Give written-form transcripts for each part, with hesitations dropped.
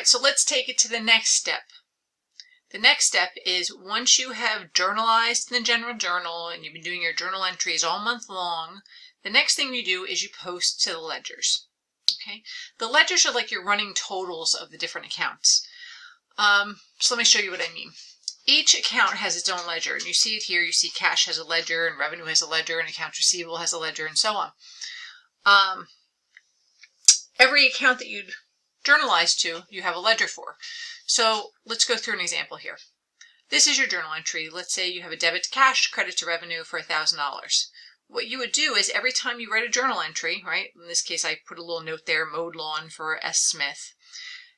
right, so let's take it to the next step. The next step is once you have journalized in the general journal and you've been doing your journal entries all month long, the next thing you do is you post to the ledgers. Okay, the ledgers are like your running totals of the different accounts. So let me show you what I mean. Each account has its own ledger, and you see it here. You see cash has a ledger, and revenue has a ledger, and accounts receivable has a ledger, and so on. Every account that you'd journalize to, you have a ledger for. So let's go through an example here. This is your journal entry. Let's say you have a debit to cash, credit to revenue for $1,000. What you would do is every time you write a journal entry, right? In this case, I put a little note there, mowed lawn for S. Smith.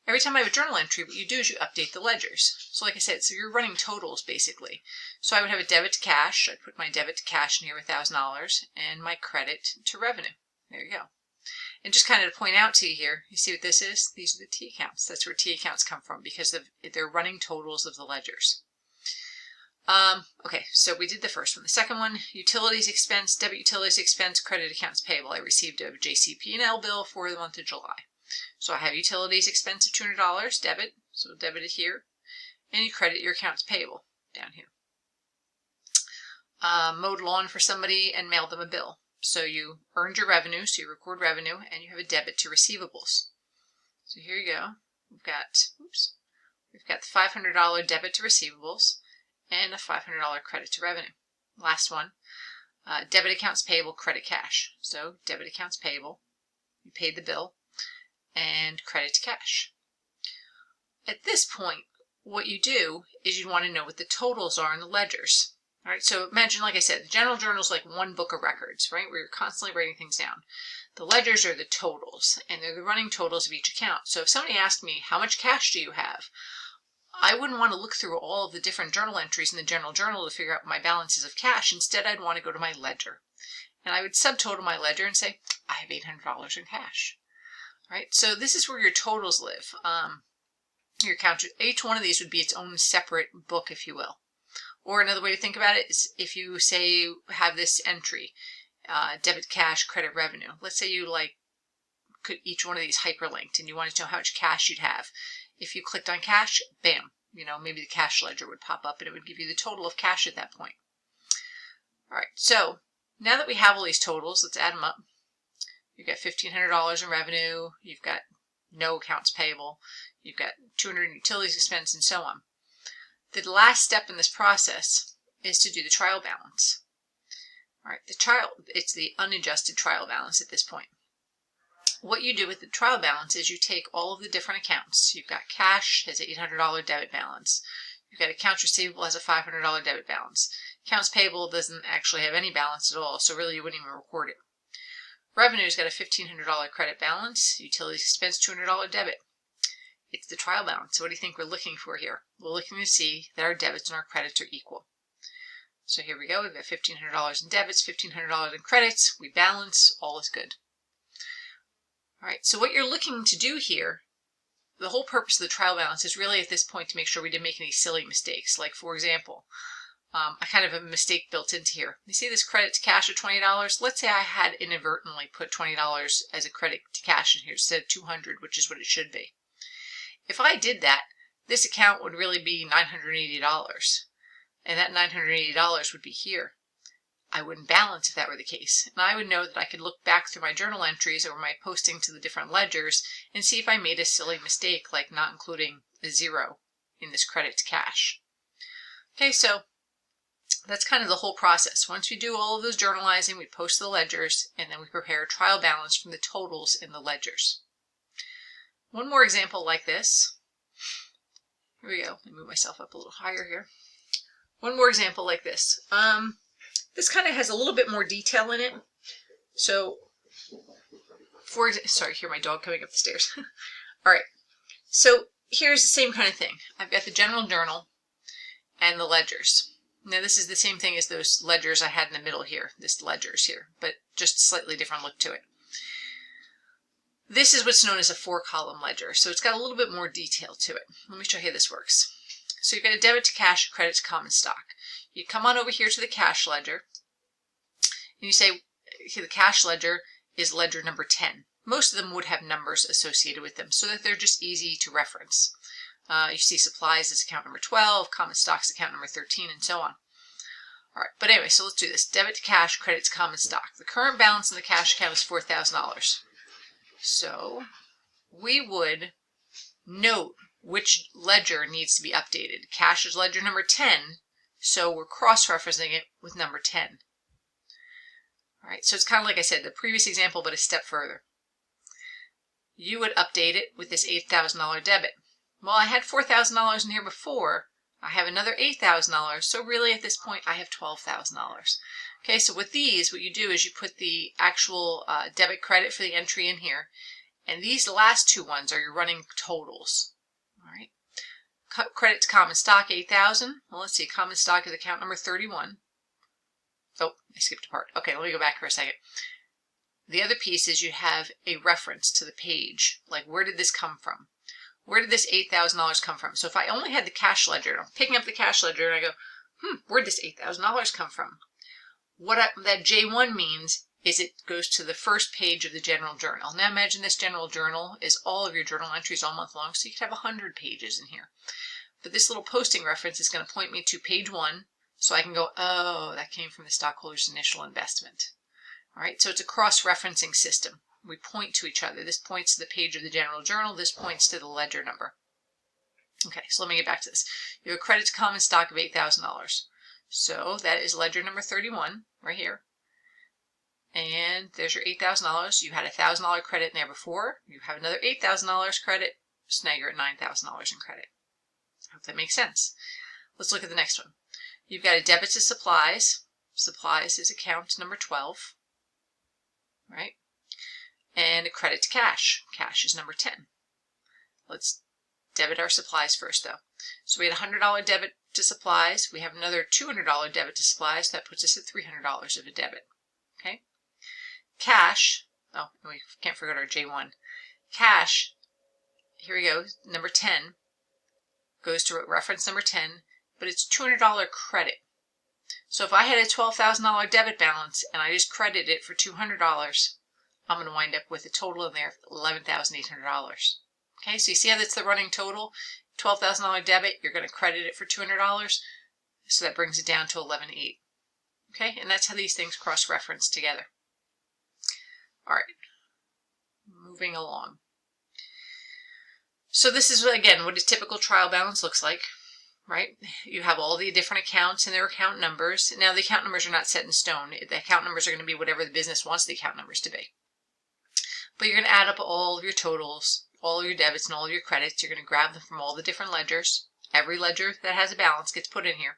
Every time I have a journal entry, what you do is you update the ledgers. So like I said, so you're running totals basically. So I would have a debit to cash. I'd put my debit to cash in here, $1,000, and my credit to revenue. There you go. And just kind of to point out to you here, you see what this is? These are the T accounts. That's where T accounts come from because they're running totals of the ledgers. Okay, so we did the first one. The second one, utilities expense, debit utilities expense, credit accounts payable. I received a JCP&L bill for the month of July. So I have utilities expense of $200, debit, so debit it here, and you credit your accounts payable down here. Mowed lawn for somebody and mailed them a bill. So you earned your revenue, so you record revenue, and you have a debit to receivables. So here you go. We've got the $500 debit to receivables and a $500 credit to revenue. Last one, debit accounts payable, credit cash. So debit accounts payable, you paid the bill, and credit to cash. At this point, what you do is you want to know what the totals are in the ledgers. All right, so imagine, like I said, the general journal is like one book of records, right, where you're constantly writing things down. The ledgers are the totals, and they're the running totals of each account. So if somebody asked me, how much cash do you have? I wouldn't want to look through all of the different journal entries in the general journal to figure out my balances of cash. Instead, I'd want to go to my ledger. And I would subtotal my ledger and say, I have $800 in cash. All right, so this is where your totals live. Your account, each one of these would be its own separate book, if you will. Or another way to think about it is if you say you have this entry, debit cash, credit revenue. Let's say you could each one of these hyperlinked and you wanted to know how much cash you'd have. If you clicked on cash, bam, maybe the cash ledger would pop up and it would give you the total of cash at that point. All right, so now that we have all these totals, let's add them up. You've got $1,500 in revenue, you've got no accounts payable, you've got $200 in utilities expense, and so on. The last step in this process is to do the trial balance. All right, it's the unadjusted trial balance at this point. What you do with the trial balance is you take all of the different accounts. You've got cash has an $800 debit balance. You've got accounts receivable has a $500 debit balance. Accounts payable doesn't actually have any balance at all, so really you wouldn't even record it. Revenue's got a $1,500 credit balance. Utilities expense, $200 debit. It's the trial balance. So what do you think we're looking for here? We're looking to see that our debits and our credits are equal. So here we go. We've got $1,500 in debits, $1,500 in credits. We balance. All is good. All right. So what you're looking to do here, the whole purpose of the trial balance is really at this point to make sure we didn't make any silly mistakes. Like, for example, I kind of have a mistake built into here. You see this credit to cash of $20? Let's say I had inadvertently put $20 as a credit to cash in here instead of $200, which is what it should be. If I did that, this account would really be $980, and that $980 would be here. I wouldn't balance if that were the case, and I would know that I could look back through my journal entries or my posting to the different ledgers and see if I made a silly mistake like not including a zero in this credit to cash. Okay, so that's kind of the whole process. Once we do all of those journalizing, we post the ledgers, and then we prepare a trial balance from the totals in the ledgers. One more example like this. Here we go. Let me move myself up a little higher here. One more example like this. This kind of has a little bit more detail in it. So, sorry, hear my dog coming up the stairs. All right. So here's the same kind of thing. I've got the general journal and the ledgers. Now this is the same thing as those ledgers I had in the middle here, this ledgers here, but just a slightly different look to it. This is what's known as a 4-column ledger, so it's got a little bit more detail to it. Let me show you how this works. So you've got a debit to cash, a credit to common stock. You come on over here to the cash ledger, and you say, okay, the cash ledger is ledger number 10. most of them would have numbers associated with them so that they're just easy to reference. You see supplies as account number 12, common stocks account number 13, and so on. All right, but anyway, so let's do this. Debit to cash, credit to common stock. The current balance in the cash account is $4,000. So we would note which ledger needs to be updated. Cash is ledger number 10, so we're cross-referencing it with number 10. All right, so it's kind of like I said, the previous example, but a step further. You would update it with this $8,000 debit. Well, I had $4,000 in here before. I have another $8,000, so really at this point I have $12,000. Okay, so with these, what you do is you put the actual debit credit for the entry in here, and these last two ones are your running totals. All right, credit to common stock, $8,000. Well, let's see, common stock is account number 31. Oh, I skipped a part. Okay, let me go back for a second. The other piece is you have a reference to the page, like where did this come from? Where did this $8,000 come from? So if I only had the cash ledger, and I'm picking up the cash ledger and I go, where did this $8,000 come from? That J1 means is it goes to the first page of the general journal. Now imagine this general journal is all of your journal entries all month long, so you could have 100 pages in here. But this little posting reference is going to point me to page 1, so I can go, oh, that came from the stockholder's initial investment. All right, so it's a cross-referencing system. We point to each other. This points to the page of the general journal. This points to the ledger number. Okay, so let me get back to this. You have a credit to common stock of $8,000. So that is ledger number 31 right here. And there's your $8,000. You had a $1,000 credit in there before. You have another $8,000 credit. So now you're at $9,000 in credit. I hope that makes sense. Let's look at the next one. You've got a debit to supplies. Supplies is account number 12. Right? And a credit to cash. Cash is number 10. Let's debit our supplies first, though. So we had a $100 debit to supplies. We have another $200 debit to supplies. That puts us at $300 of a debit. Okay? Cash. Oh, we can't forget our J1. Cash. Here we go. Number 10 goes to reference number 10, but it's $200 credit. So if I had a $12,000 debit balance and I just credited it for $200, I'm going to wind up with a total in there of $11,800. Okay, so you see how that's the running total? $12,000 debit, you're going to credit it for $200, so that brings it down to $11,800. Okay, and that's how these things cross-reference together. All right, moving along. So this is, again, what a typical trial balance looks like. Right? You have all the different accounts and their account numbers. Now, the account numbers are not set in stone. The account numbers are going to be whatever the business wants the account numbers to be. But you're going to add up all of your totals, all of your debits and all of your credits. You're going to grab them from all the different ledgers. Every ledger that has a balance gets put in here.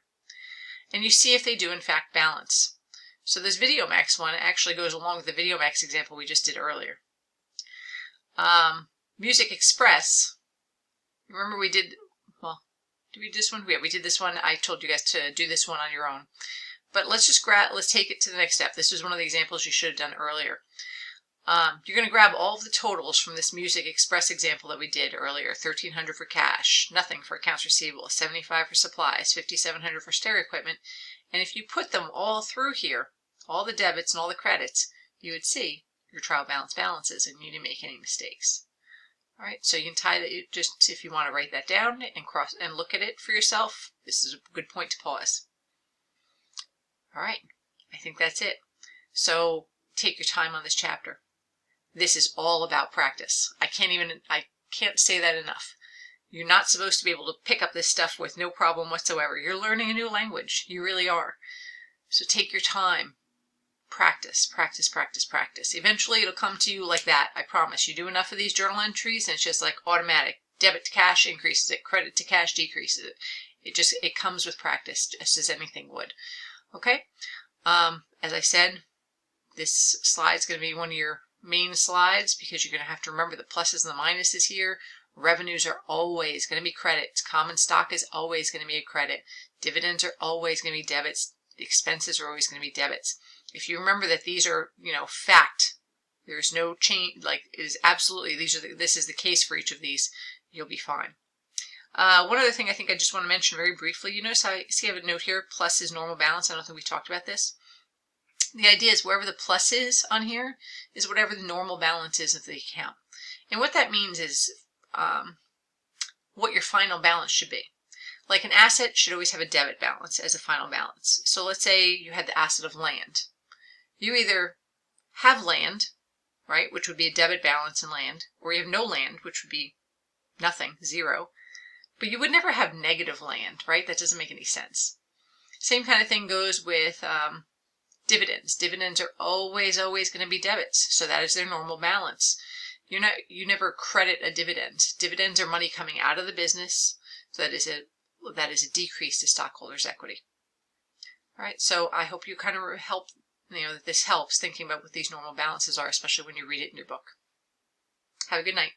And you see if they do, in fact, balance. So this VideoMax one actually goes along with the VideoMax example we just did earlier. Music Express, remember we did, well, did we do this one? Yeah, we did this one. I told you guys to do this one on your own. But let's take it to the next step. This was one of the examples you should have done earlier. You're going to grab all of the totals from this Music Express example that we did earlier. $1,300 for cash, nothing for accounts receivable, $75 for supplies, $5,700 for stereo equipment. And if you put them all through here, all the debits and all the credits, you would see your trial balance balances and you didn't make any mistakes. All right, so you can tie that, just if you want to write that down and look at it for yourself, this is a good point to pause. All right, I think that's it. So take your time on this chapter. This is all about practice. I can't say that enough. You're not supposed to be able to pick up this stuff with no problem whatsoever. You're learning a new language. You really are. So take your time. Practice, practice, practice, practice. Eventually it'll come to you like that. I promise. You do enough of these journal entries and it's just like automatic. Debit to cash increases it. Credit to cash decreases it. It comes with practice, just as anything would. Okay? As I said, this slide's going to be one of your main slides because you're going to have to remember the pluses and the minuses here. Revenues are always going to be credits. Common stock is always going to be a credit. Dividends are always going to be debits. Expenses are always going to be debits. If you remember that these are, fact, there's no change, like it is absolutely, this is the case for each of these, you'll be fine. One other thing I think I just want to mention very briefly, you notice I have a note here, plus is normal balance. I don't think we talked about this. The idea is wherever the plus is on here is whatever the normal balance is of the account. And what that means is what your final balance should be. Like an asset should always have a debit balance as a final balance. So let's say you had the asset of land. You either have land, right, which would be a debit balance in land, or you have no land, which would be nothing, zero. But you would never have negative land, right? That doesn't make any sense. Same kind of thing goes with dividends. Dividends are always going to be debits, so that is their normal balance. You never credit a dividend. Dividends are money coming out of the business, so that is a decrease to stockholders' equity. All right, so I hope you kind of help, that this helps thinking about what these normal balances are, especially when you read it in your book. Have a good night.